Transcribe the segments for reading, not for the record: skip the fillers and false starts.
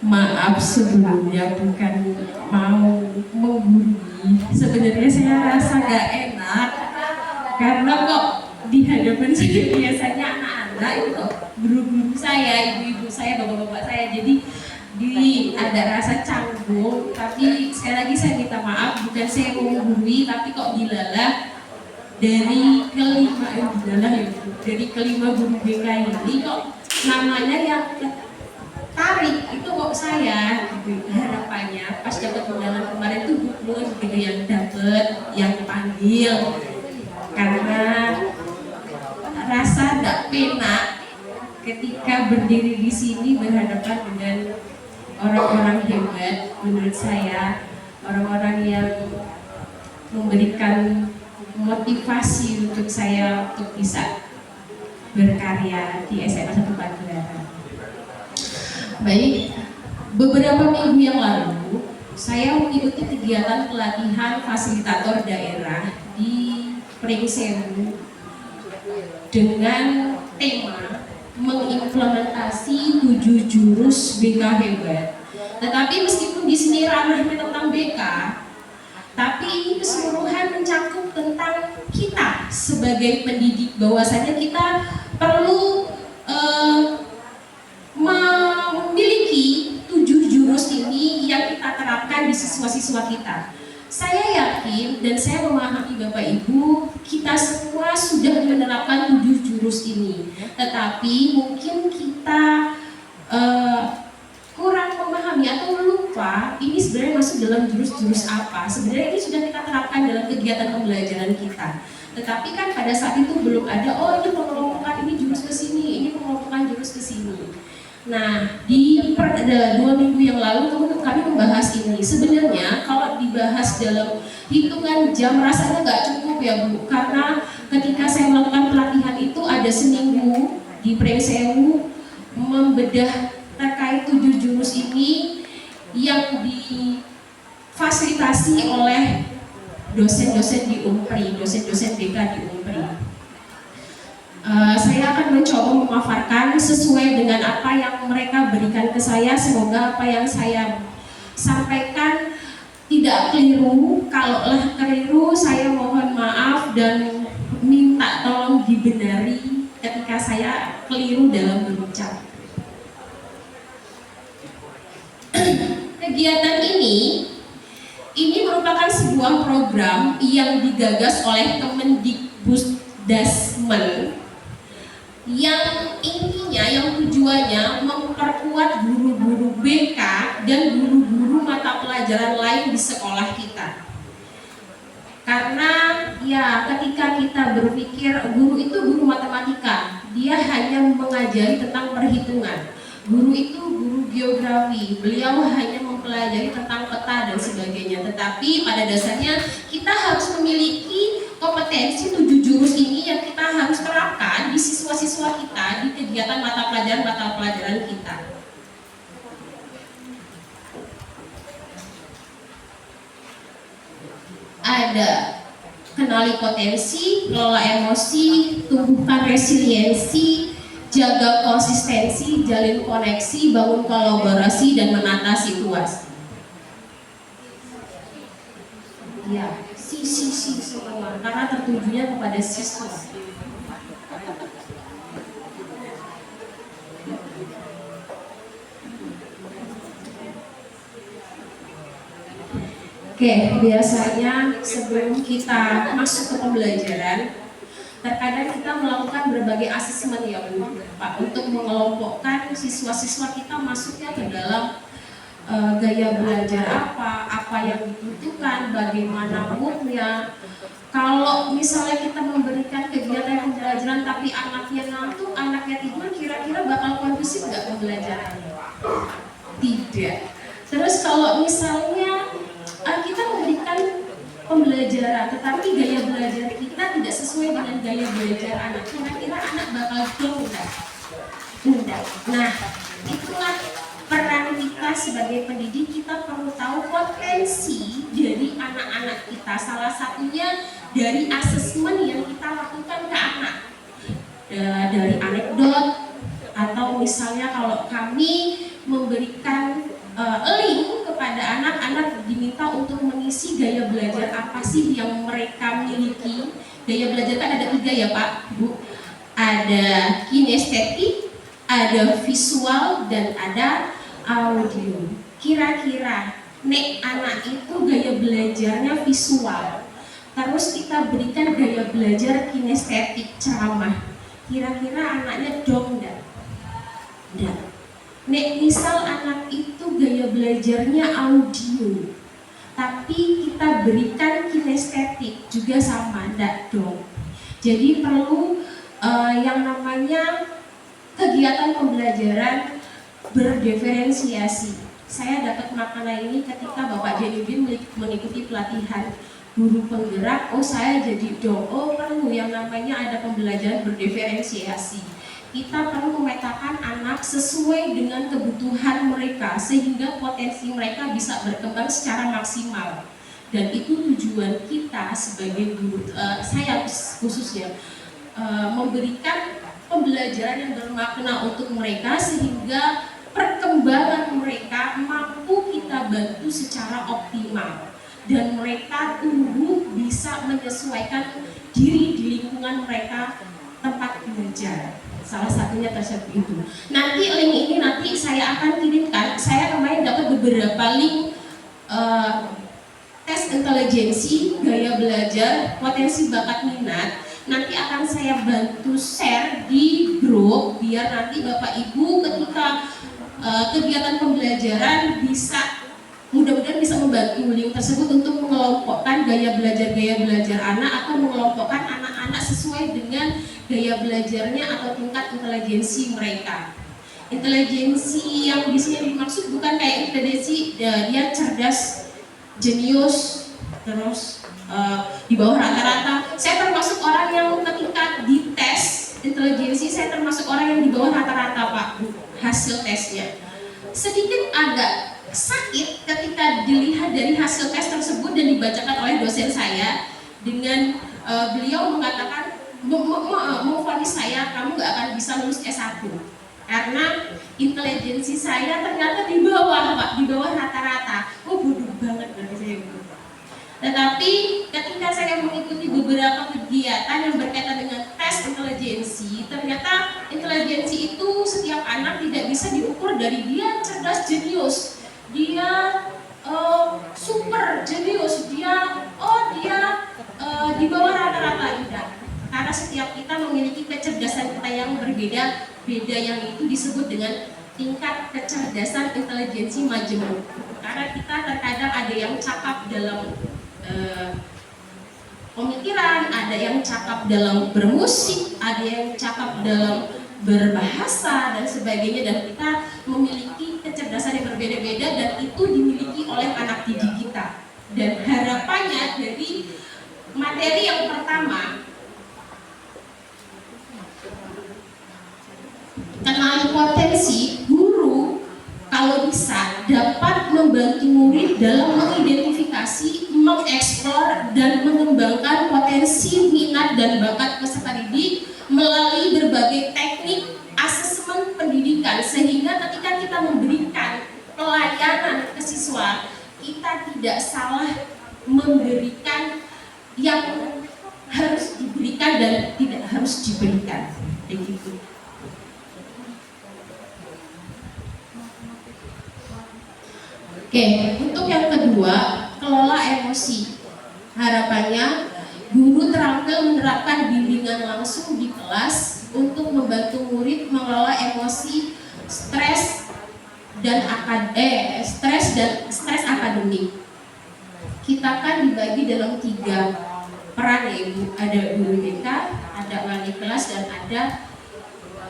Maaf sebelumnya, bukan mau menggurui. Sebenarnya saya rasa gak enak karena kok di hadapan saya biasanya anak-anak itu kok guru-guru saya, ibu-ibu saya, bapak-bapak saya. Jadi ada rasa canggung. Tapi sekali lagi saya minta maaf, bukan saya mau menggurui, tapi kok dilalah dari kelima guru BK ini kok namanya yang tarik itu kok saya gitu. Harapannya pas dapat undangan kemarin tuh mulai gitu yang dapat, yang panggil, karena rasa tidak penak ketika berdiri di sini berhadapan dengan orang-orang hebat. Menurut saya orang-orang yang memberikan motivasi untuk saya untuk bisa berkarya di SMA 1 Pagerangan. Baik, beberapa minggu yang lalu saya mengikuti kegiatan pelatihan fasilitator daerah di Pringsewu dengan tema mengimplementasi 7 jurus BK hebat. Tetapi meskipun di sini ranahnya tentang BK, tapi ini keseluruhan mencakup tentang kita sebagai pendidik, bahwasanya kita perlu memiliki 7 jurus ini yang kita terapkan di siswa-siswa kita. Saya yakin dan saya memahami Bapak Ibu, kita semua sudah menerapkan 7 jurus ini. Tetapi mungkin kita kurang memahami atau lupa ini sebenarnya masuk dalam jurus-jurus apa. Sebenarnya ini sudah kita terapkan dalam kegiatan pembelajaran kita. Tetapi kan pada saat itu belum ada, oh ini pengelompokan ini jurus ke sini, ini pengelompokan jurus ke sini. Nah, di 2 minggu yang lalu kami membahas ini. Sebenarnya kalau dibahas dalam hitungan jam rasanya nggak cukup ya Bu, karena ketika saya melakukan pelatihan itu ada seminggu di Pringsewu membedah terkait 7 jurus ini yang difasilitasi oleh dosen-dosen di UNPRI, dosen-dosen BK di UNPRI. Saya akan mencoba memaparkan sesuai dengan apa yang mereka berikan ke saya. Semoga apa yang saya sampaikan tidak keliru. Kalaulah keliru, saya mohon maaf dan minta tolong dibenari ketika saya keliru dalam berucap. Kegiatan ini merupakan sebuah program yang digagas oleh Kemendikbuddasmen yang intinya, yang tujuannya memperkuat guru-guru BK dan guru-guru mata pelajaran lain di sekolah kita. Karena ya ketika kita berpikir guru itu guru matematika, dia hanya mengajari tentang perhitungan. Guru itu guru geografi, beliau hanya mempelajari tentang peta dan sebagainya. Tetapi pada dasarnya kita harus memiliki kompetensi 7 jurus ini yang kita harus terapkan di siswa-siswa kita di kegiatan mata pelajaran kita. Ada kenali potensi, kelola emosi, tumbuhkan resiliensi, jaga konsistensi, jalin koneksi, bangun kolaborasi, dan menata situasi. Ya, si semua, karena tertujunya kepada siswa. Oke, biasanya sebelum kita masuk ke pembelajaran, terkadang kita melakukan berbagai asesmen ya Pak, untuk mengelompokkan siswa-siswa kita masuknya ke dalam gaya belajar apa yang dibutuhkan, bagaimana moodnya. Kalau misalnya kita memberikan kegiatan pembelajaran tapi anaknya ngantuk, anaknya tidur, kira-kira bakal kondusif nggak pembelajarannya? Tidak. Terus kalau misalnya kita memberikan pembelajaran tetapi gaya belajar kita tidak sesuai dengan gaya belajar anak, kira-kira anak bakal enggak? Nah, itulah peran kita sebagai pendidik. Kita perlu tahu potensi dari anak-anak kita. Salah satunya dari asesmen yang kita lakukan ke anak. dari anekdot, atau misalnya kalau kami memberikan link kepada anak-anak diminta untuk mengisi gaya belajar apa sih yang mereka miliki. Gaya belajar kan ada 3 ya Pak, Bu. Ada kinestetik, ada visual, dan ada audio. Kira-kira nek anak itu gaya belajarnya visual, terus kita berikan gaya belajar kinestetik ceramah, kira-kira anaknya dong enggak? Enggak. Nek misal anak itu gaya belajarnya audio, tapi kita berikan kinestetik juga sama, enggak dong. Jadi perlu yang namanya kegiatan pembelajaran berdiferensiasi. Saya dapat makna ini ketika Bapak Jenudin mengikuti pelatihan guru penggerak. Oh, saya jadi dong, oh perlu yang namanya ada pembelajaran berdiferensiasi. Kita perlu memetakan anak sesuai dengan kebutuhan mereka sehingga potensi mereka bisa berkembang secara maksimal. Dan itu tujuan kita sebagai guru, saya khususnya memberikan pembelajaran yang bermakna untuk mereka sehingga perkembangan mereka mampu kita bantu secara optimal dan mereka tumbuh bisa menyesuaikan diri di lingkungan mereka tempat belajar. Salah satunya tersebut itu. Nanti link ini nanti saya akan kirimkan. Saya kemarin dapat beberapa link tes intelijensi, gaya belajar, potensi bakat minat. Nanti akan saya bantu share di grup biar nanti Bapak Ibu ketika kegiatan pembelajaran bisa mudah-mudahan bisa membantu link tersebut untuk mengelompokkan gaya belajar anak atau mengelompokkan anak-anak sesuai dengan gaya belajarnya atau tingkat intelijensi mereka. Intelijensi yang di sini dimaksud bukan kayak intelijensi dia cerdas, jenius, terus di bawah rata-rata. Saya termasuk orang yang ketika dites intelijensi, saya termasuk orang yang di bawah rata-rata Pak, hasil tesnya. Sedikit agak sakit ketika dilihat dari hasil tes tersebut dan dibacakan oleh dosen saya dengan beliau mengatakan memvonis saya, kamu gak akan bisa lulus S1 karena intelijensi saya ternyata di bawah Pak, di bawah rata-rata. Oh bodoh banget berarti saya itu. Tetapi ketika saya mengikuti beberapa kegiatan yang berkaitan dengan tes intelijensi, ternyata intelijensi itu setiap anak tidak bisa diukur dari dia cerdas jenius, dia super jenius, dia di bawah rata-rata, tidak. Karena setiap kita memiliki kecerdasan kita yang berbeda-beda, yang itu disebut dengan tingkat kecerdasan intelijensi majemuk. Karena kita terkadang ada yang cakap dalam pemikiran, ada yang cakap dalam bermusik, ada yang cakap dalam berbahasa dan sebagainya, dan kita memiliki kecerdasan yang berbeda-beda dan itu dimiliki oleh anak didik kita. Dan harapannya dari materi yang pertama, kenali potensi, guru kalau bisa dapat membantu murid dalam mengidentifikasi, mengeksplor, dan mengembangkan potensi minat dan bakat peserta didik melalui berbagai teknik asesmen pendidikan, sehingga ketika kita memberikan pelayanan ke siswa, kita tidak salah memberikan yang harus diberikan dan tidak harus diberikan. Begitu. Oke, untuk yang kedua, kelola emosi. Harapannya guru terampil menerapkan bimbingan langsung di kelas untuk membantu murid mengelola emosi, stres dan stres akademik. Kita kan dibagi dalam 3 peran ya Ibu. Ada guru BK, ada wali kelas, dan ada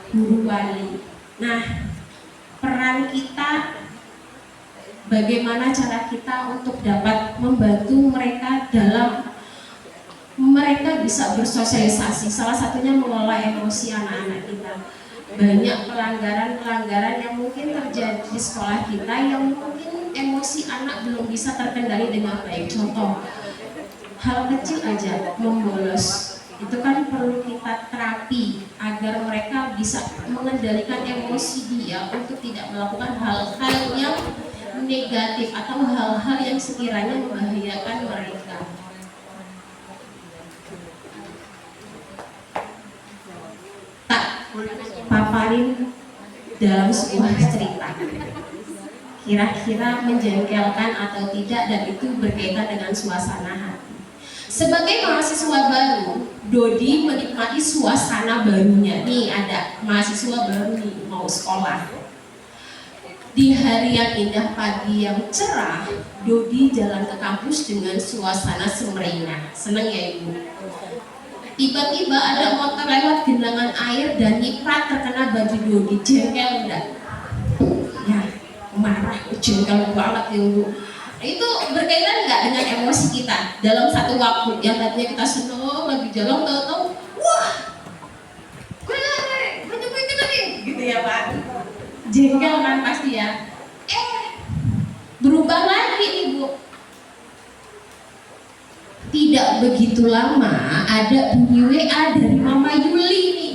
guru wali. Nah, peran kita, bagaimana cara kita untuk dapat membantu mereka dalam mereka bisa bersosialisasi. Salah satunya mengelola emosi anak-anak kita. Banyak pelanggaran-pelanggaran yang mungkin terjadi di sekolah kita yang mungkin emosi anak belum bisa terkendali dengan baik. Contoh, hal kecil aja, membolos itu kan perlu kita terapi agar mereka bisa mengendalikan emosi dia untuk tidak melakukan hal-hal yang negatif atau hal-hal yang sekiranya membahayakan mereka. Tak paparin dalam sebuah cerita, kira-kira menjengkelkan atau tidak, dan itu berkaitan dengan suasana hati. Sebagai mahasiswa baru, Dodi menikmati suasana barunya. Nih ada mahasiswa baru nih, mau sekolah. Di hari yang indah, pagi yang cerah, Dodi jalan ke kampus dengan suasana semeringah. Seneng ya ibu? Tiba-tiba ada motor lewat genangan air dan nyiprat terkena baju Dodi. Jengkel enggak? Ya, marah, jengkel banget ya ibu. Itu berkaitan nggak dengan emosi kita dalam satu waktu yang tadinya kita seneng lagi jalan, tahu-tahu wah gue gitu ya Pak, jengkel kan pasti ya. Berubah lagi ibu. Tidak begitu lama ada bunyi WA dari Mama Yuli nih,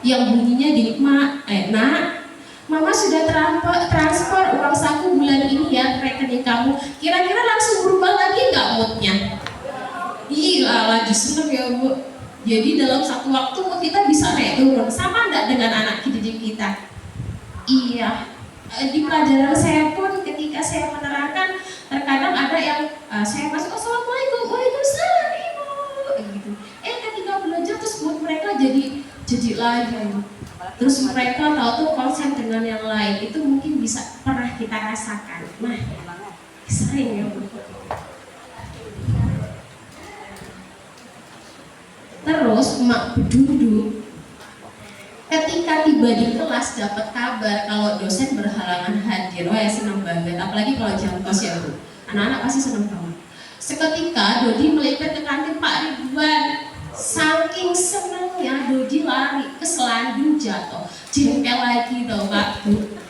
yang bunyinya gini, nak, Mama sudah transfer uang saku bulan ini ya ke rekening kamu. Kira-kira langsung berubah lagi nggak moodnya? Iya, lagi seneng ya bu. Jadi dalam satu waktu mood kita bisa naik turun. Sama enggak dengan anak didik kita? Iya. Di pelajaran saya pun ketika saya menerangkan, terkadang ada yang saya masuk, assalamualaikum, waalaikumsalam ibu, gitu. Ketika belajar terus mood mereka jadi lagi. Terus mereka tahu tuh konsen dengan yang lain, itu mungkin bisa pernah kita rasakan. Nah, sering ya bu. Terus emak beduduk. Ketika tiba di kelas dapat kabar kalau dosen berhalangan hadir, wah ya senang banget. Apalagi kalau jam kos ya bu, anak-anak pasti senang banget. Seketika Dodi melipir ke kantin Pak Ridwan. Saking senangnya Dodi lari ke selanjung, jatuh, jengkel lagi tau Pak Bu.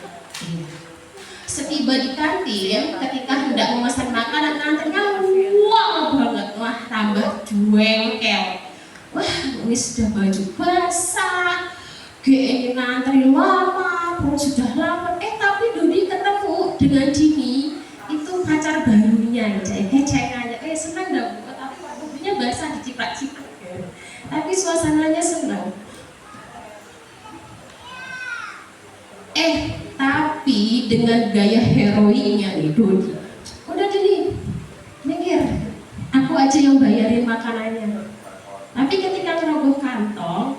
Setiba di kantin, ketika hendak memesan makanan, nganternya wow banget, wah tambah jengkel. Wah, ini sudah baju basah, ingin ngantri lama, pun sudah lama. Tapi Dodi ketemu dengan Dini, itu pacar barunya, cengannya, senang dah Bu, tapi bajunya basah diciprat-ciprat. Tapi suasananya senang. Tapi dengan gaya heroiknya nih Dodi, udah Dini, minggir, aku aja yang bayarin makanannya. Tapi ketika ngerogoh kantong,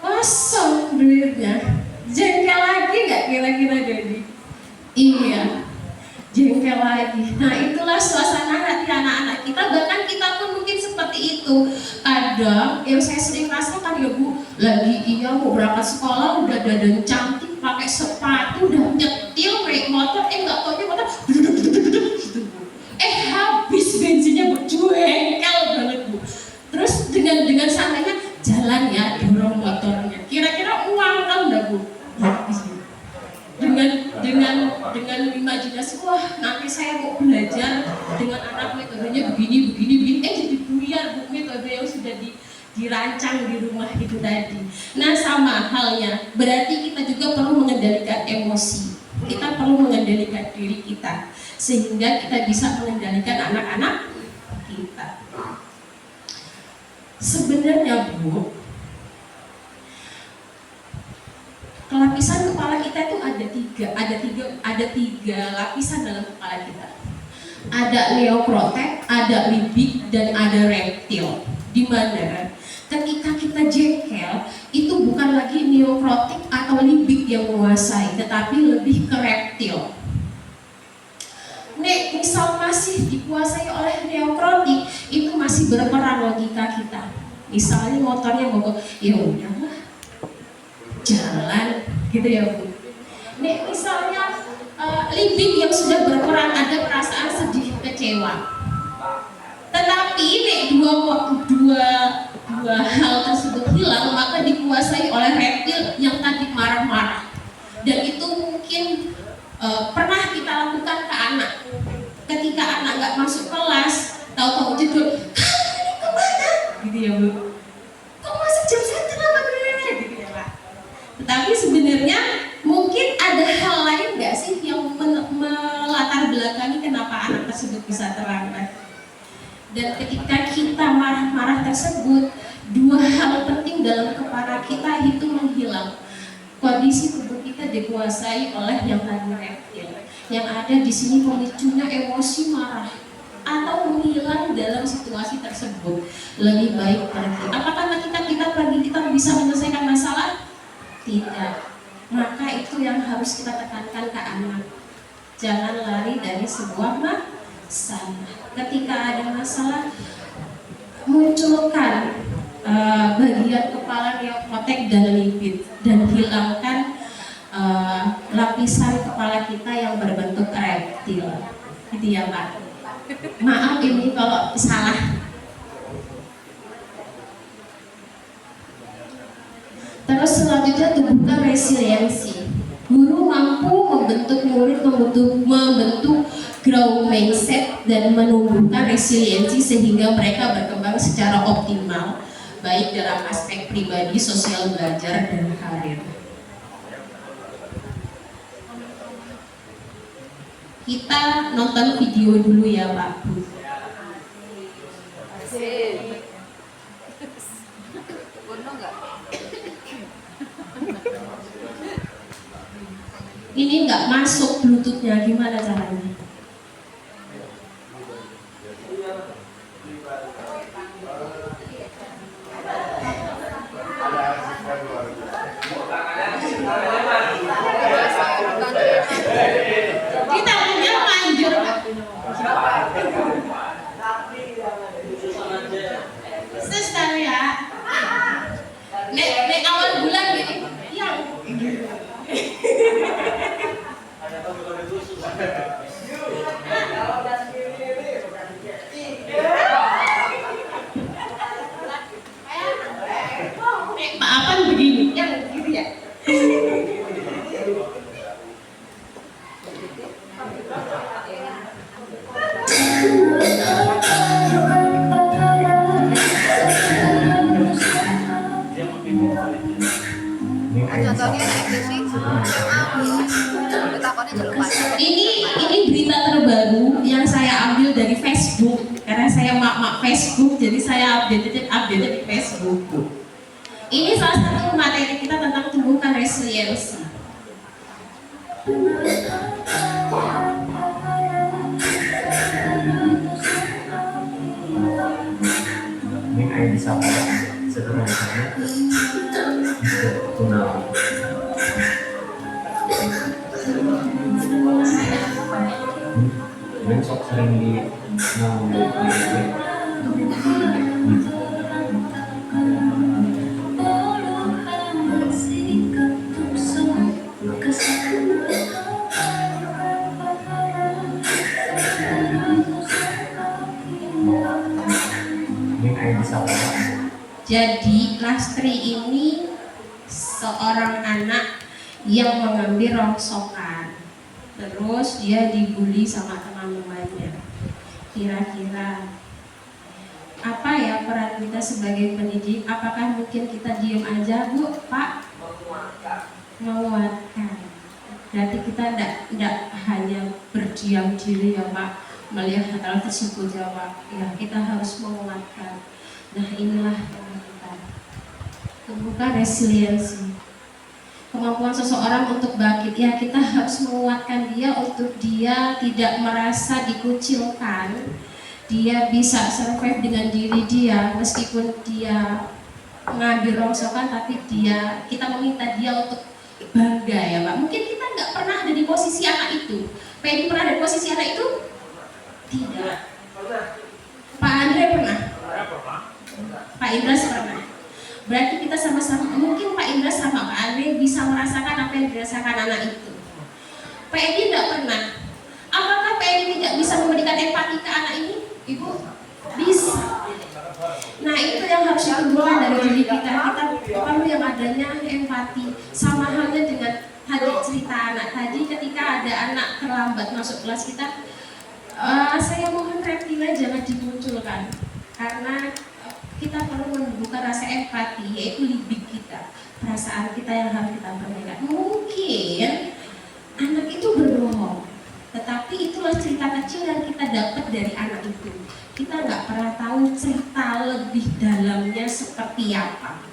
kosong duitnya. Jengkel lagi gak kira-kira Dodi? Iya, jengkel lagi. Nah itulah suasana hati anak-anak kita. Bahkan kita pun mungkin seperti itu. Kadang yang saya sering rasakan ya bu, lagi mau berangkat sekolah udah dandan cantik, pakai sepatu, udah nyetil naik motor, nggak taunya motor gitu bu. Habis bensinnya bu, jengkel banget bu. Terus dengan santainya jalan ya, dorong motornya. Kira-kira uang kan udah bu, habis bu. Dengan imajinasi, wah nanti saya mau belajar dengan anak metodenya begini, jadi buyar bu, metode yang sudah dirancang di rumah itu tadi. Nah sama halnya, berarti kita juga perlu mengendalikan emosi, kita perlu mengendalikan diri kita, sehingga kita bisa mengendalikan anak-anak kita. Sebenarnya bu, lapisan kepala kita itu ada tiga lapisan dalam kepala kita. Ada neokrotek, ada limbik, dan ada reptil. Di mana ketika kita jengkel, itu bukan lagi neokrotik atau limbik yang menguasai, tetapi lebih ke reptil. Misal masih dikuasai oleh neokrotik, itu masih berperan logika kita. Misalnya motornya mogok, ya udahlah, jalan gitu ya bu. Misalnya limbik yang sudah berperan, ada perasaan sedih, kecewa. Tetapi dua hal tersebut hilang, maka dikuasai oleh reptil yang tadi marah-marah. Dan itu mungkin pernah kita lakukan ke anak. Ketika anak nggak masuk kelas, tahu-tahu jedul, ini kemana? Gitu ya bu. sebenarnya mungkin ada hal lain nggak sih yang melatar belakangi kenapa anak tersebut bisa terlambat? Dan ketika kita marah-marah tersebut, dua hal penting dalam kepala kita itu menghilang. Kondisi tubuh kita dikuasai oleh yang tadi reptil. Yang ada di sini pemicunya emosi marah atau menghilang dalam situasi tersebut. Lebih baik pergi. Apakah ketika kita pergi kita bisa menyelesaikan masalah? Tidak. Maka itu yang harus kita tekankan ke anak. Jangan lari dari sebuah masalah. Ketika ada masalah, munculkan bagian kepala neokortek dan lipid dan hilangkan lapisan kepala kita yang berbentuk reptil. Gitu ya Pak. Maaf ini kalau salah. Terus selanjutnya tumbuhkan resiliensi. Guru mampu membentuk murid, membentuk growth mindset dan menumbuhkan resiliensi sehingga mereka berkembang secara optimal baik dalam aspek pribadi, sosial, belajar, dan karir. Kita nonton video dulu ya Pak Bu. Ini nggak masuk bluetoothnya, gimana caranya? Kita punya manjur. Sister ya. Nek awal bulan gini, yang maafan begini, yang gitu ya. Ini berita terbaru yang saya ambil dari Facebook karena saya mak Facebook, jadi saya update di Facebook. Ini salah satu materi kita tentang tumbuhkan resiliensi. Ini kayak bisa sederhana tunang. Ini sok sering di Jadi Lastri ini seorang anak yang mengambil rongsokan, terus dia dibully sama teman-temannya. Kira-kira apa ya peran kita sebagai pendidik? Apakah mungkin kita diam aja, Bu, Pak? Menguatkan. Berarti kita tidak hanya berdiam diri ya Pak, melihat hal tersebut jawab. Ya, kita harus menguatkan. Nah, inilah yang kita tumbuhkan resiliensi. Kemampuan seseorang untuk bangkit, ya kita harus menguatkan dia untuk dia tidak merasa dikucilkan. Dia bisa survive dengan diri dia meskipun dia mengambil rongsokan, tapi kita meminta dia untuk bangga ya Pak. Mungkin kita nggak pernah ada di posisi anak itu. Pedi pernah ada di posisi anak itu? Tidak. Pak Andre pernah? Pak Indra pernah. Berarti kita sama-sama, mungkin Pak Indra sama Pak Andre bisa merasakan apa yang dirasakan anak itu. Pak Edi tidak pernah. Apakah Pak Edi tidak bisa memberikan empati ke anak ini? Ibu bisa. Nah, itu yang harus ditumbuhkan dari diri kita. Kita perlu yang adanya empati. Sama halnya dengan tadi cerita anak tadi, ketika ada anak terlambat masuk kelas kita, saya mohon reptilnya jangan dimunculkan, karena kita perlu membuka rasa empati, yaitu libik kita, perasaan kita yang harus kita perhatikan. mungkin anak itu berbohong, tetapi itulah cerita kecil yang kita dapat dari anak itu. Kita nggak pernah tahu cerita lebih dalamnya seperti apa.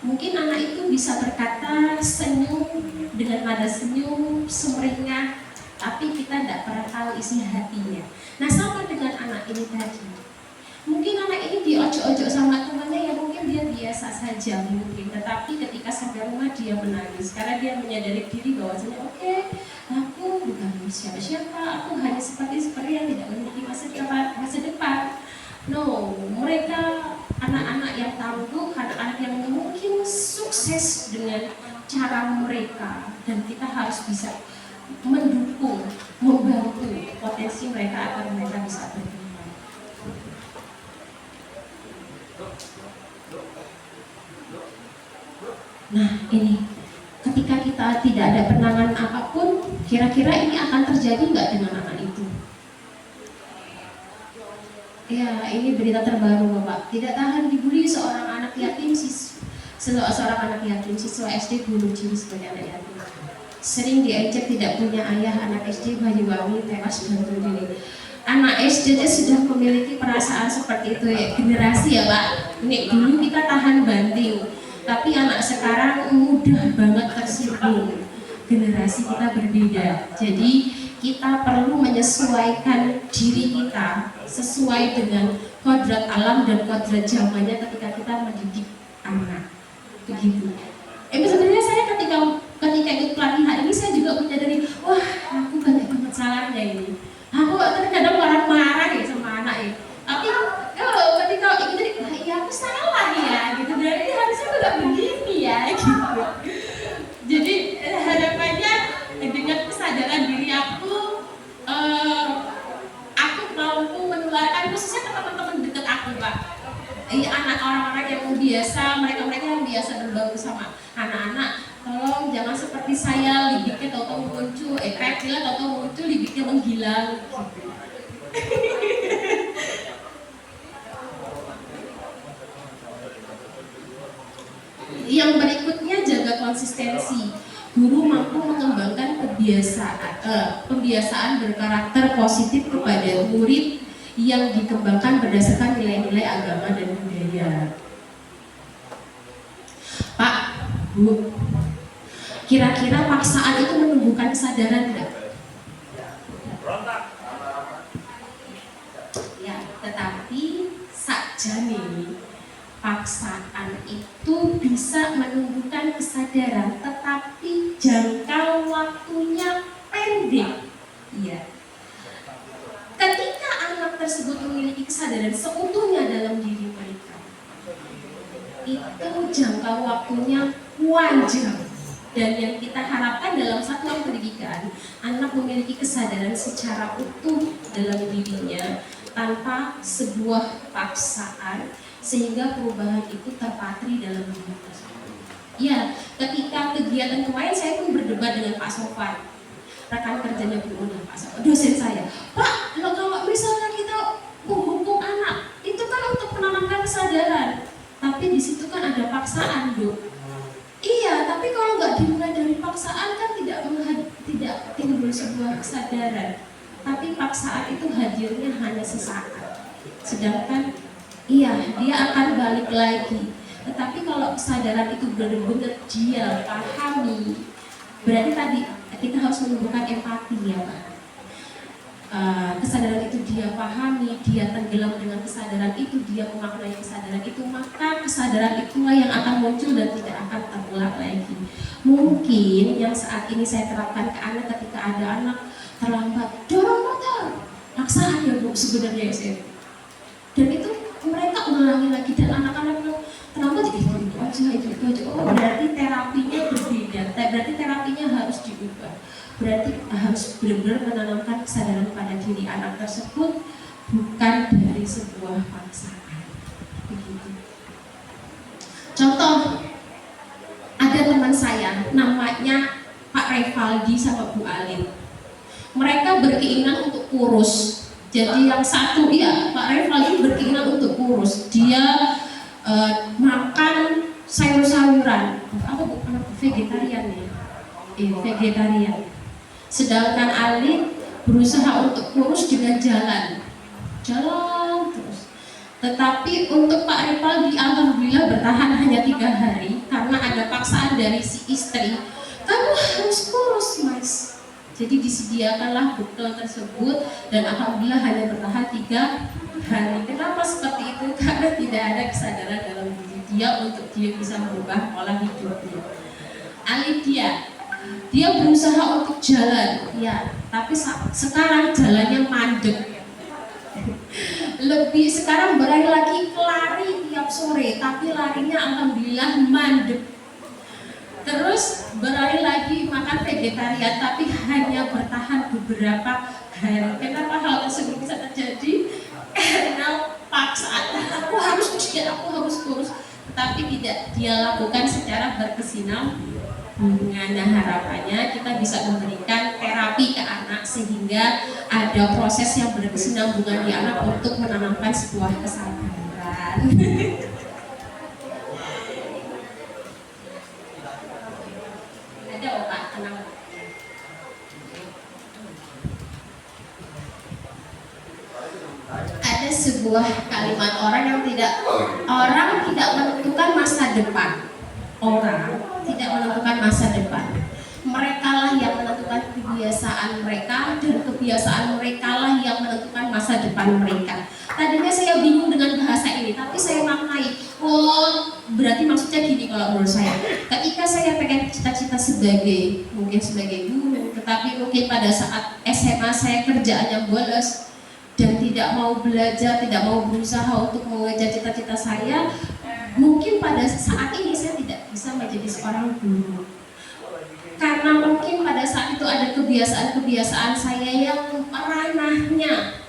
Mungkin anak itu bisa berkata senyum dengan nada senyum, sumringah, tapi kita nggak pernah tahu isi hatinya. Nah, sama dengan anak ini tadi. Mungkin anak ini diojok-ojok sama temannya, ya mungkin dia biasa saja mungkin, tetapi ketika sampai rumah dia menangis karena dia menyadari diri bahwasanya oke, aku bukan siapa-siapa, aku hanya seperti yang tidak memiliki masa depan. No, mereka anak-anak yang tangguh, anak-anak yang mungkin sukses dengan cara mereka, dan kita harus bisa mendukung, membantu potensi mereka agar mereka bisa berkembang. Nah, ini ketika kita tidak ada penanganan apapun, kira-kira ini akan terjadi nggak dengan anak itu? Ya, ini berita terbaru Bapak. Tidak tahan dibully seorang anak yatim, seorang anak yatim, siswa SD bunuh diri sebagai anak yatim. Sering diejek tidak punya ayah, anak SD Banyuwangi tewas gantung diri. Anak SD sudah memiliki perasaan seperti itu ya, generasi ya Pak. Ini dulu kita tahan banting, tapi anak sekarang mudah banget tersinggung. Generasi kita berbeda, jadi kita perlu menyesuaikan diri kita sesuai dengan kodrat alam dan kodrat zamannya ketika kita mendidik anak. Begitu. Sebenarnya saya ketika ikut pelatihan ini saya juga menyadari, wah aku banyak banget salahnya ini. Aku kadang marah-marah ya sama anak ya. Tapi ketika ikut jadi, ya aku salah ya gitu. Dari harusnya aku gak begini ya gitu. Jadi harapannya dengan kesadaran diri aku mampu menularkan khususnya ke teman-teman dekat aku Pak. Anak orang-orang yang biasa, mereka yang biasa berbaur sama anak-anak, tolong jangan seperti saya, lidiknya tahu-tahu muncul, reptil tahu-tahu muncul, lidiknya menghilang gitu. Yang berikutnya, jaga konsistensi. Guru mampu mengembangkan pembiasaan berkarakter positif kepada murid yang dikembangkan berdasarkan nilai-nilai agama dan budaya. Pak, Bu, kira-kira paksaan itu menumbuhkan kesadaran enggak? Ya, tetapi sakjane paksaan itu bisa menumbuhkan kesadaran, tetapi jangka waktunya pendek. Iya. Ketika anak tersebut memiliki kesadaran seutuhnya dalam diri mereka, itu jangka waktunya panjang. Dan yang kita harapkan dalam satuan pendidikan, anak memiliki kesadaran secara utuh dalam dirinya tanpa sebuah paksaan, sehingga perubahan itu terpatri dalam diri tersebut. Ya, ketika kegiatan kemarin saya pun berdebat dengan Pak Sofan, rekan kerjanya Bu Una, Pak Sofan, dosen saya. Pak, kalau misalnya kita menghukum anak, itu kan untuk menanamkan kesadaran, tapi di situ kan ada paksaan, Dok. Iya, tapi kalau nggak dimulai dari paksaan kan tidak timbul sebuah kesadaran. Tapi paksaan itu hadirnya hanya sesaat. Sedangkan iya, dia akan balik lagi. Tetapi kalau kesadaran itu benar-benar dia pahami, berarti tadi kita harus menumbuhkan empati ya Pak. Kesadaran itu dia pahami, dia tenggelam dengan kesadaran itu, dia memaknai kesadaran itu, maka kesadaran itulah yang akan muncul dan tidak akan terulang lagi. Mungkin yang saat ini saya terapkan ke anak ketika ada anak terlambat, dorong motor, paksaan ya Bu sebenarnya saya. Dan itu mereka ulangi lagi dan anak-anak bilang terlambat itu aja. Oh, berarti terapinya berbeda, berarti terapinya harus diubah. Berarti harus benar-benar menanamkan kesadaran pada diri anak tersebut, bukan dari sebuah paksaan. Begitu. Contoh, ada teman saya namanya Pak Revaldi sama Bu Alin. Mereka berkeinginan untuk kurus. Jadi yang satu ya Pak Revaldi berkeinginan untuk kurus. Dia makan sayur-sayuran. Apa bukan vegetarian ya? vegetarian. Sedangkan Ali berusaha untuk kurus dengan jalan terus. Tetapi untuk Pak Ripaldi alhamdulillah bertahan hanya 3 hari karena ada paksaan dari si istri, kamu harus kurus mas. Jadi disediakanlah bekal tersebut dan alhamdulillah hanya bertahan 3 hari. Kenapa seperti itu? Karena tidak ada kesadaran dalam diri dia untuk dia bisa merubah pola hidupnya. Ali dia berusaha untuk jalan, ya, tapi sekarang jalannya mandek. Lebih sekarang berlari lagi lari tiap sore, tapi larinya alhamdulillah mandek. Terus berlari lagi makan vegetarian, tapi hanya bertahan beberapa hari. Kenapa hal tersebut bisa terjadi? Karena paksaan, aku harus kurus, tapi tidak dia lakukan secara berkesinambungan. Nah, harapannya kita bisa memberikan terapi ke anak sehingga ada proses yang berkesinambungan di anak untuk menanamkan sebuah kesadaran. Ada opak tenang. Ada sebuah kalimat orang tidak menentukan masa depan. Orang tidak menentukan masa depan. Mereka lah yang menentukan kebiasaan mereka dan kebiasaan mereka lah yang menentukan masa depan mereka. Tadinya saya bingung dengan bahasa ini, tapi saya maknai. Oh, berarti maksudnya gini kalau menurut saya. Ketika saya pengen cita-cita sebagai guru, tetapi mungkin pada saat SMA saya kerjaannya bolos dan tidak mau belajar, tidak mau berusaha untuk mengejar cita-cita saya, mungkin pada saat ini saya tidak bisa menjadi seorang guru. Karena mungkin pada saat itu ada kebiasaan-kebiasaan saya yang ranahnya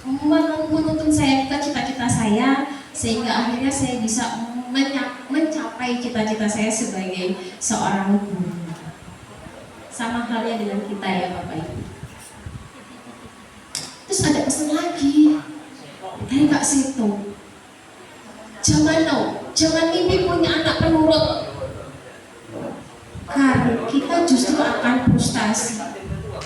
menuntun saya ke cita-cita saya, sehingga akhirnya saya bisa mencapai cita-cita saya sebagai seorang guru. Sama halnya dengan kita ya Bapak Ibu. Terus ada pesan lagi dari Kak Seto, jangan mimpi punya anak penurut, karena kita justru akan frustasi.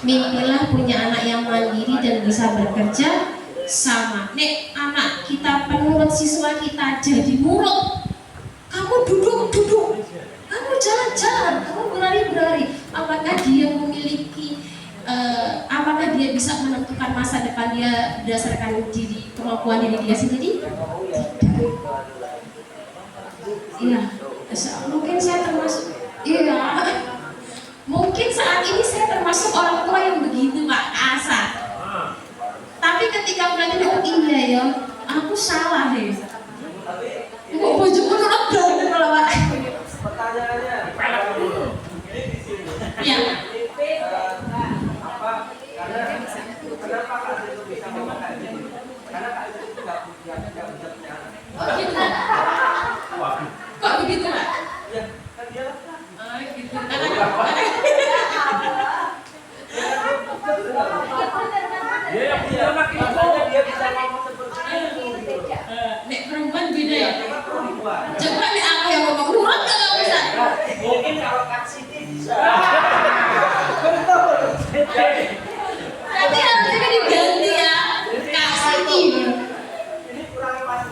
Mimpilah punya anak yang mandiri dan bisa bekerja. Sama, nek anak kita penurut, siswa kita jadi murut, kamu duduk, kamu jalan, kamu berlari. Apakah dia memiliki apakah dia bisa menentukan masa depan dia berdasarkan kemampuan diri dia sendiri? Iya, mungkin saya termasuk. Iya, mungkin saat ini saya termasuk orang tua yang begitu Pak, kasar. Tapi ketika belajar iya ya, aku salah ya. Kok bojoku nurut banget kalau Pak. Pertanyaannya, Ya. Kenapa Kak itu bisa ngomong kayak gini? Karena Kak itu nggak bisa punya anak. Oh gitu. Kok begitu Pak? Ya, kan dia lah. Oh gitu. Makanya dia bisa ngomong seperti itu. Nek perempuan beda ya. Perempuan. Coba nek aku yang ngomong nurut nggak bisa. Mungkin kalau Kak Siti bisa. Nanti harusnya diganti ya. Kak Siti. Ini kurang pas.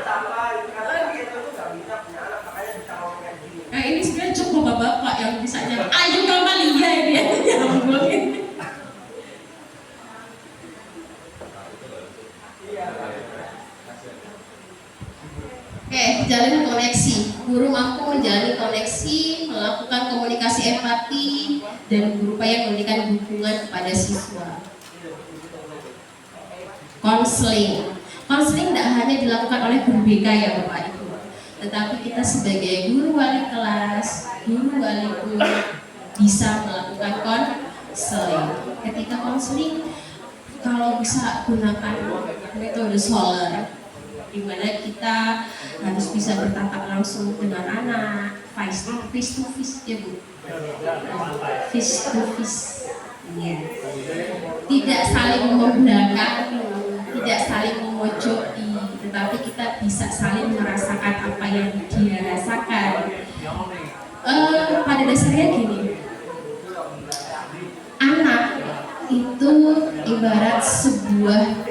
Sampai karena kita tuh nggak bisa punya anak, makanya bisa ngomong kayak gini. Nah ini sebenarnya cukup bapak-bapak yang bisanya ayo Kamalia ini ya. Oke, jalin koneksi. Guru mampu menjalani koneksi, melakukan komunikasi empati, dan berupaya memberikan dukungan kepada siswa. Konseling tidak hanya dilakukan oleh guru BK ya Bapak Ibu, tetapi kita sebagai guru wali kelas, guru wali guru bisa melakukan konseling. Ketika konseling, kalau bisa gunakan metode Solar, di mana kita harus bisa bertatap langsung dengan anak, face to face ya Bu, face to face, ya. Tidak saling membelakangi, tidak saling memojoki, tetapi kita bisa saling merasakan apa yang dia rasakan. Pada dasarnya gini, ibarat sebuah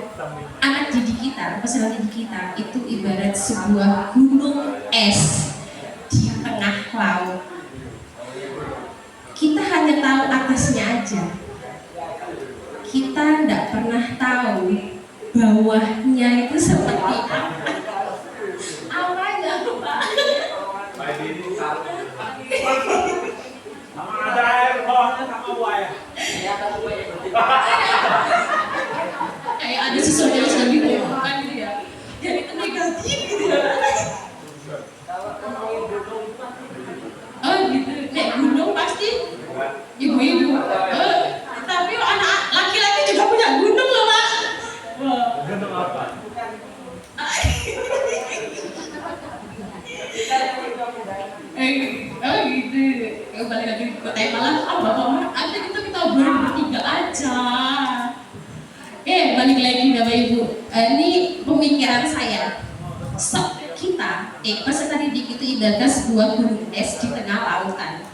anak didik kita, peserta didik kita itu ibarat sebuah gunung es di tengah laut. Kita hanya tahu atasnya aja. Kita tidak pernah tahu bawahnya itu seperti apa. Apanya, Pak? Sama ada air bawahnya sama buaya. Kayak ada sesuatu yang sedang diomongkan gitu ya. Jadi itu negatif gitu ya. Oh gitu, nek gunung pasti ibu-ibu. Tapi anak laki-laki juga punya gunung loh, Pak. Wah. Gunung apa? Oh gitu. Balik lagi ke tema lah. Bapak ada kita obrol bertiga aja. Balik lagi Bapak Ibu. Ini pemikiran saya. Peserta didik itu ibaratnya sebuah gunung es di tengah lautan.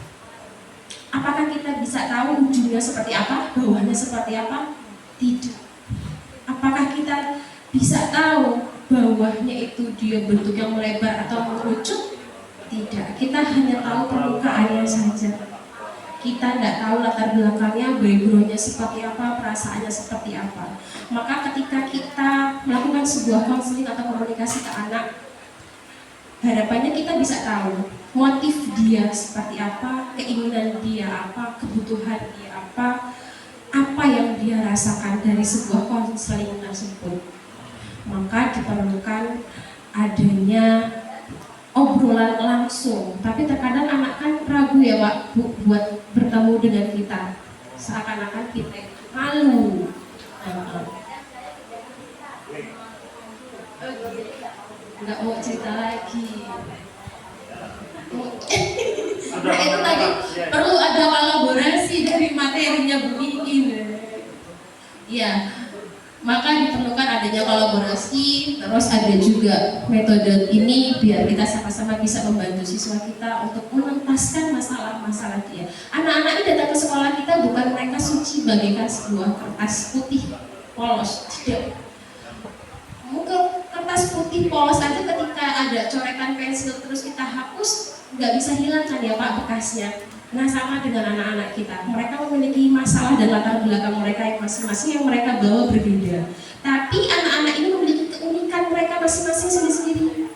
Apakah kita bisa tahu ujungnya seperti apa, bawahnya seperti apa? Tidak. Apakah kita bisa tahu bawahnya itu dia bentuk yang melebar atau mengerucut? Tidak. Kita hanya tahu permukaannya saja. Kita tidak tahu latar belakangnya, backgroundnya seperti apa, perasaannya seperti apa. Maka ketika kita melakukan sebuah konseling atau komunikasi ke anak, harapannya kita bisa tahu motif dia seperti apa, keinginan dia apa, kebutuhan dia apa yang dia rasakan dari sebuah konseling tersebut. Maka diperlukan adanya obrolan langsung. Tapi terkadang anak kan ragu ya Pak buat bertemu dengan kita, seakan-akan kita malu. Nggak mau cerita lagi. Nah itu tadi perlu ada kolaborasi dari materinya Bu Iin. Ya, maka diperlukan adanya kolaborasi. Terus ada juga metode ini biar kita sama-sama bisa membantu siswa kita untuk menuntaskan masalah-masalah dia. Anak-anak ini datang ke sekolah kita bukan mereka suci bagaikan sebuah kertas putih polos, tidak. Mungkin kertas putih polos aja ketika ada coretan pensil terus kita hapus nggak bisa hilang kan ya Pak bekasnya. Nah sama dengan anak-anak kita, mereka memiliki masalah dan latar belakang mereka yang masing-masing yang mereka bawa berbeda. Tapi anak-anak ini memiliki keunikan mereka masing-masing sendiri-sendiri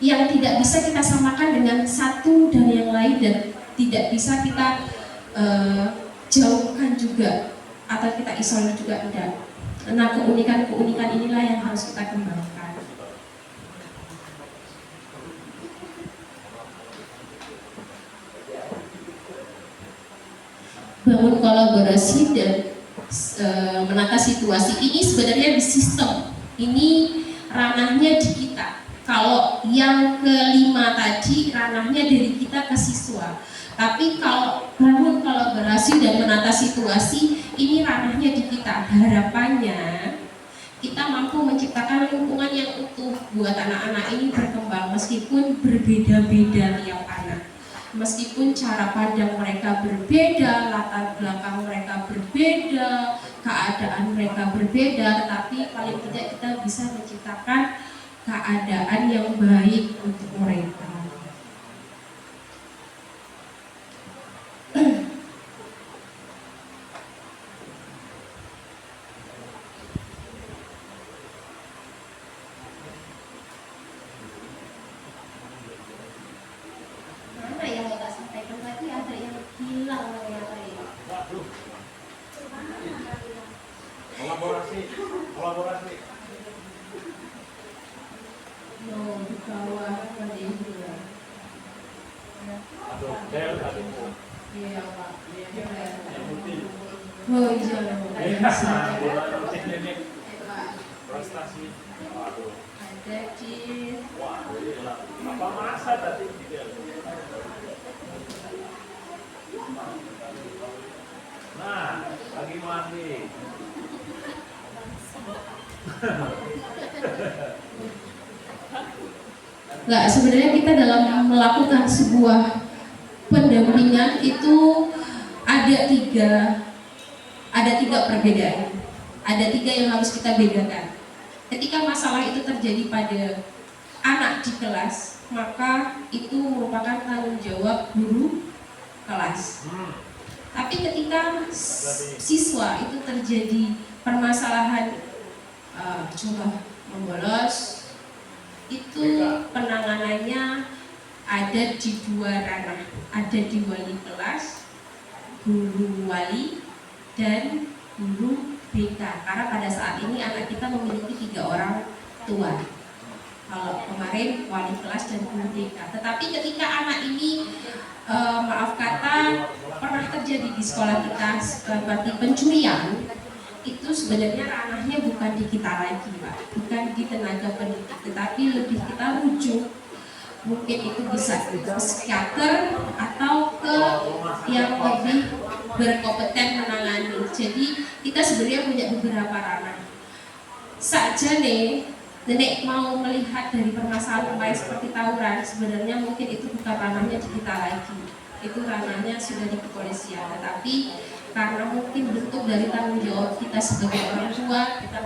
yang tidak bisa kita samakan dengan satu dan yang lain dan tidak bisa kita jauhkan juga atau kita isolir juga tidak. Nah keunikan-keunikan inilah yang harus kita kembangkan. Bangun kolaborasi dan menata situasi ini sebenarnya di sistem. Ini ranahnya di kita. Kalau yang kelima tadi ranahnya dari kita ke siswa. Tapi kalau bangun kolaborasi dan menata situasi ini ranahnya di kita. Harapannya kita mampu menciptakan lingkungan yang utuh buat anak-anak ini berkembang meskipun berbeda-beda tiap anak. Meskipun cara pandang mereka berbeda, latar belakang mereka berbeda, keadaan mereka berbeda, tetapi paling tidak kita bisa menciptakan keadaan yang baik untuk mereka. Kolaborasi. Di bawah tadi. Aduh, Del, aduh. Iya Pak. Yang putih. Oh iya. Ini prestasi. Waduh. Ada di. Waduh, gila. Apa masa tadi Del? Nah, lagi mandi. Nggak, sebenarnya kita dalam melakukan sebuah pendampingan itu ada tiga perbedaan. Ada 3 yang harus kita bedakan. Ketika masalah itu terjadi pada anak di kelas, maka itu merupakan tanggung jawab guru kelas. Tapi ketika siswa itu terjadi permasalahan contoh membolos, itu penanganannya ada di 2 ranah, ada di wali kelas, guru wali, dan guru BK. Karena pada saat ini anak kita memiliki 3 orang tua. Kalau kemarin wali kelas dan guru BK. Tetapi ketika anak ini maaf kata pernah terjadi di sekolah kita seperti pencurian, itu sebenarnya ranahnya bukan di kita lagi, Pak, bukan di tenaga pendidik, tetapi lebih kita rujuk, mungkin itu bisa ke psikiater atau ke yang lebih berkompeten menangani. Jadi kita sebenarnya punya beberapa ranah. Saja nih, nenek mau melihat dari permasalahan kemarin seperti tawuran, sebenarnya mungkin itu bukan ranahnya di kita lagi, itu ranahnya sudah di kepolisian. Tetapi karena mungkin bentuk dari tanggung jawab kita sebagai orang tua, kita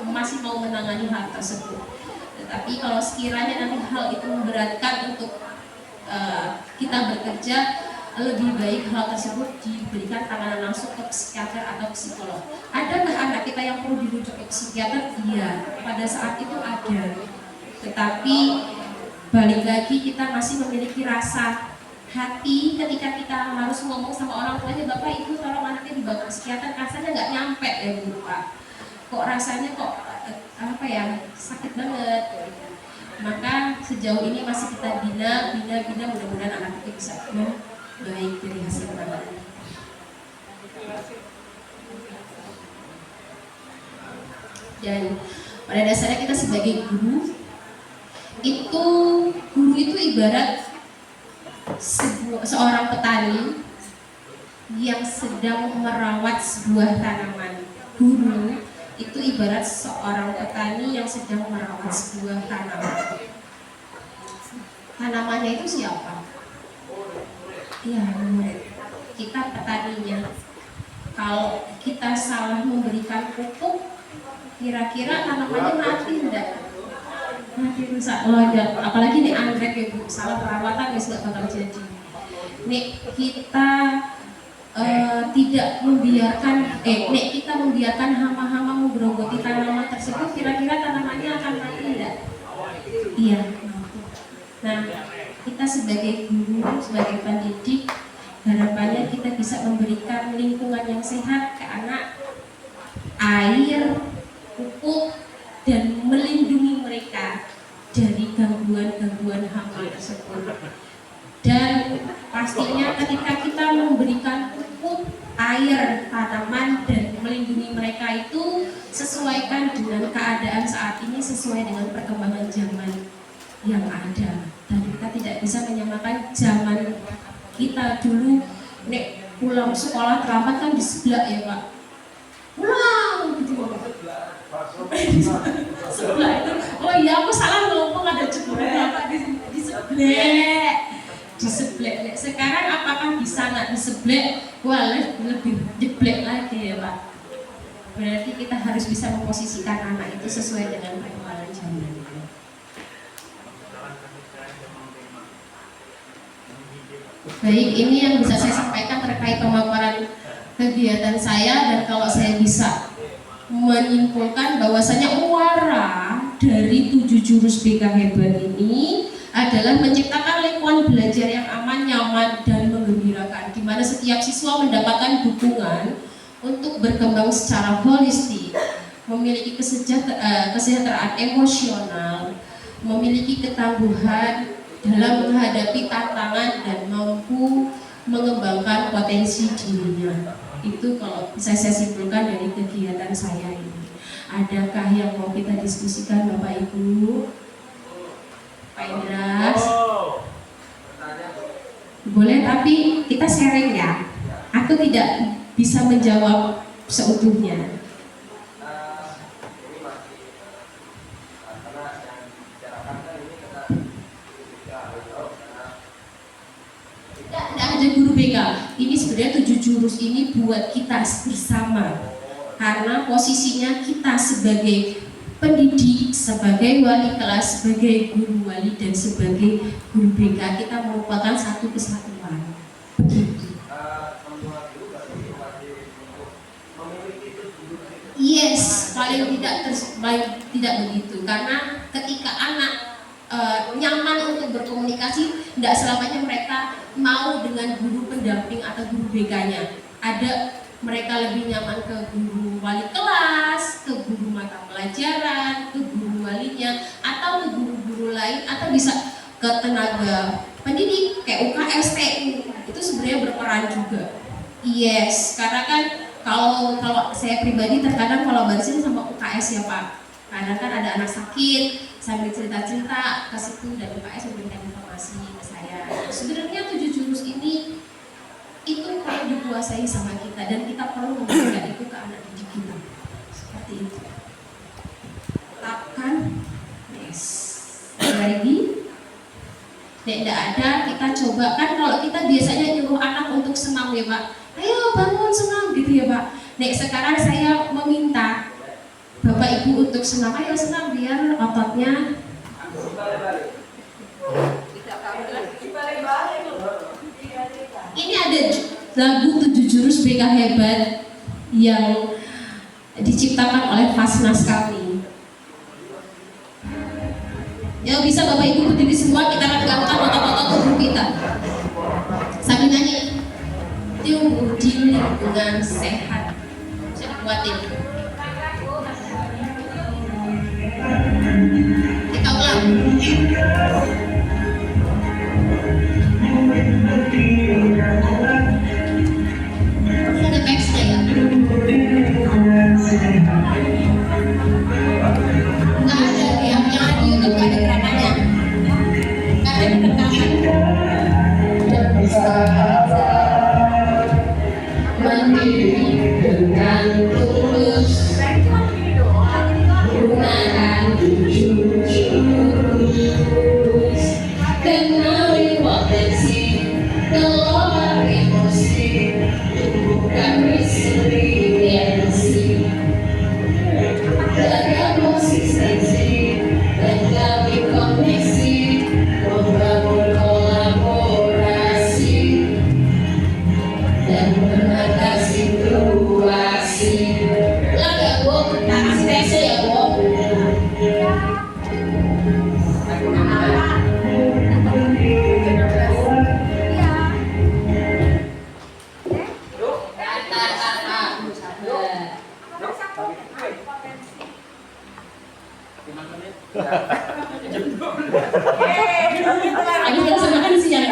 masih mau menangani hal tersebut. Tetapi kalau sekiranya nanti hal itu memberatkan untuk kita bekerja, lebih baik hal tersebut diberikan tanganan langsung ke psikiater atau psikolog. Ada nggak anak kita yang perlu dirujuk ke psikiater? Iya, pada saat itu ada. Tetapi balik lagi kita masih memiliki rasa hati ketika kita harus ngomong sama orang tuanya, Bapak Ibu tolong anaknya dibawa ke psikiater, rasanya nggak nyampe ya Bu Pak. Kok rasanya kok sakit banget. Maka sejauh ini masih kita bina, mudah-mudahan anak kita bisa baik dari hasil penanganan. Dan pada dasarnya kita sebagai guru itu ibarat seorang petani yang sedang merawat sebuah tanaman. Guru itu ibarat seorang petani yang sedang merawat sebuah tanaman. Tanamannya itu siapa? Ya, kita petaninya. Kalau kita salah memberikan pupuk, kira-kira tanamannya mati enggak? Mati rusak lonjak. Apalagi nih anggrek ya Bu, salah perawatan ya nggak bakal jadi. Nih kita tidak membiarkan, kita membiarkan hama-hama menggerogoti tanaman tersebut, kira-kira tanamannya akan mati enggak? Iya. Nah, kita sebagai guru, sebagai pendidik, harapannya kita bisa memberikan lingkungan yang sehat ke anak, air, pupuk, dan melindungi mereka dari gangguan-gangguan hama tersebut. Dan pastinya ketika kita memberikan pupuk, air, tanaman, dan melindungi mereka itu sesuaikan dengan keadaan saat ini, sesuai dengan perkembangan zaman yang ada. Dan kita tidak bisa menyamakan zaman kita dulu, nek pulang sekolah terlambat kan di sebelah ya Pak, pulang gitu. Sebelah itu, oh iya aku salah ngomong, ada jemuran Bapak di sebelah. Sekarang apakah bisa nggak di sebelah? Wah, lebih jeblek lagi ya Pak. Berarti kita harus bisa memposisikan anak itu sesuai dengan perkembangan zaman. Baik, ini yang bisa saya sampaikan terkait pemaparan kegiatan saya, dan kalau saya bisa menyimpulkan bahwasanya muara dari 7 jurus BK Hebat ini adalah menciptakan lingkungan belajar yang aman, nyaman, dan menggembirakan, di mana setiap siswa mendapatkan dukungan untuk berkembang secara holistik, memiliki kesejahteraan emosional, memiliki ketangguhan dalam menghadapi tantangan, dan mampu mengembangkan potensi dirinya. Itu kalau bisa saya simpulkan dari kegiatan saya ini. Adakah yang mau kita diskusikan Bapak Ibu? Pak Indras? Boleh, tapi kita sharing ya. Aku tidak bisa menjawab seutuhnya. Tidak ada guru BK. Ini sebenarnya 7 jurus ini buat kita bersama. karena posisinya kita sebagai pendidik, sebagai wali kelas, sebagai guru wali dan sebagai guru BK, kita merupakan satu kesatuan. Begitu. Semua guru berarti wajib untuk memiliki itu dulu. Yes, paling tidak begitu, karena ketika anak nyaman untuk berkomunikasi, tidak selamanya mereka mau dengan guru pendamping atau guru BK-nya. Ada mereka lebih nyaman ke guru wali kelas, ke guru mata pelajaran, ke guru walinya, atau ke guru-guru lain, atau bisa ke tenaga pendidik kayak UKS, TU. Itu sebenarnya berperan juga. Yes, karena kan kalau saya pribadi terkadang kolaborasi sama UKS ya Pak. Karena kan ada anak sakit, sambil cerita-cerita ke situ dan UKS memberikan informasi ke saya. Sebenarnya 7 jurus ini itu perlu dikuasai sama kita dan kita perlu memberikan itu ke anak didik kita. Seperti itu. Tetapkan, yes. Ready? Tidak ada, kita coba kan kalau kita biasanya nyuruh anak untuk senam ya Pak. Ayo bangun senam gitu ya Pak. Nek sekarang saya meminta Bapak Ibu untuk senam, ayo senam biar ototnya ini ada lagu 7 jurus BK hebat yang diciptakan oleh Fasnas kami. Ya bisa Bapak Ibu berdiri semua, kita akan gerakan otot-otot tubuh kita sambil nyanyi. Tumbuh di lingkungan sehat. Bisa dikuatin. Kita ulang. Ada teksnya ya. Nggak ada yang di YouTube, nggak ada gerakannya. Karena ditekankan. Dan bisa mandiri dengan tulus. Gunakan 7 jurus. Kenali potensi, kelola emosi, tumbuhkan resiliensi, jaga konsistensi, dan kami koneksi, membangun kolaborasi, dan menata situasi. Laga gua kasih ya gua. Aduh, kita samakan sih ya.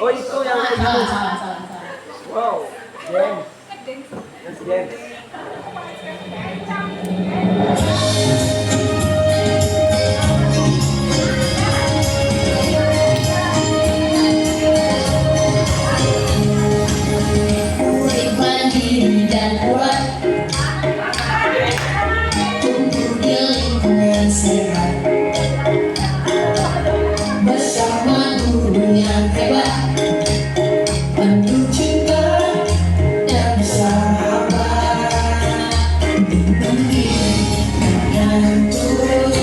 Oh itu yang Salah. wow, James. Yes, James. Mandiri dan kuat, tumbuh di lingkungan sehat, bersama guru yang hebat, penuh cinta dan sahabat, mandiri dan tulus,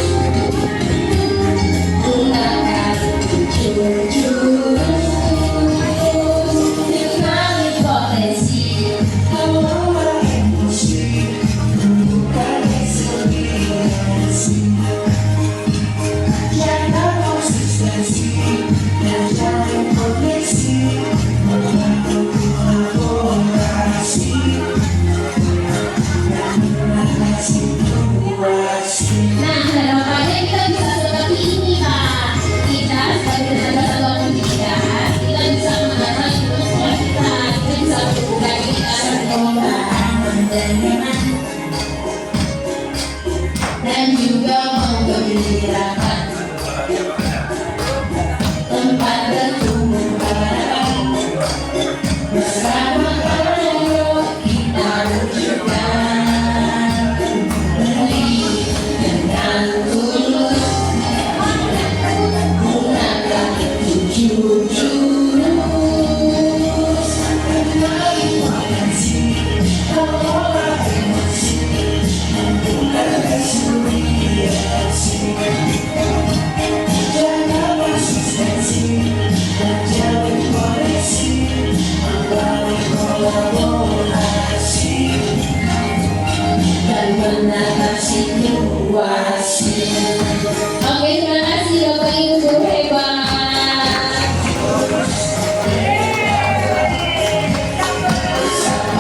gunakan 7 jurus. Kenali potensi, kelola emosi, tumbuhkan resiliensi, jaga konsistensi, dan jalin koneksi. dan menatap situasi. Oke, terima kasih Bapak Ibu Guru.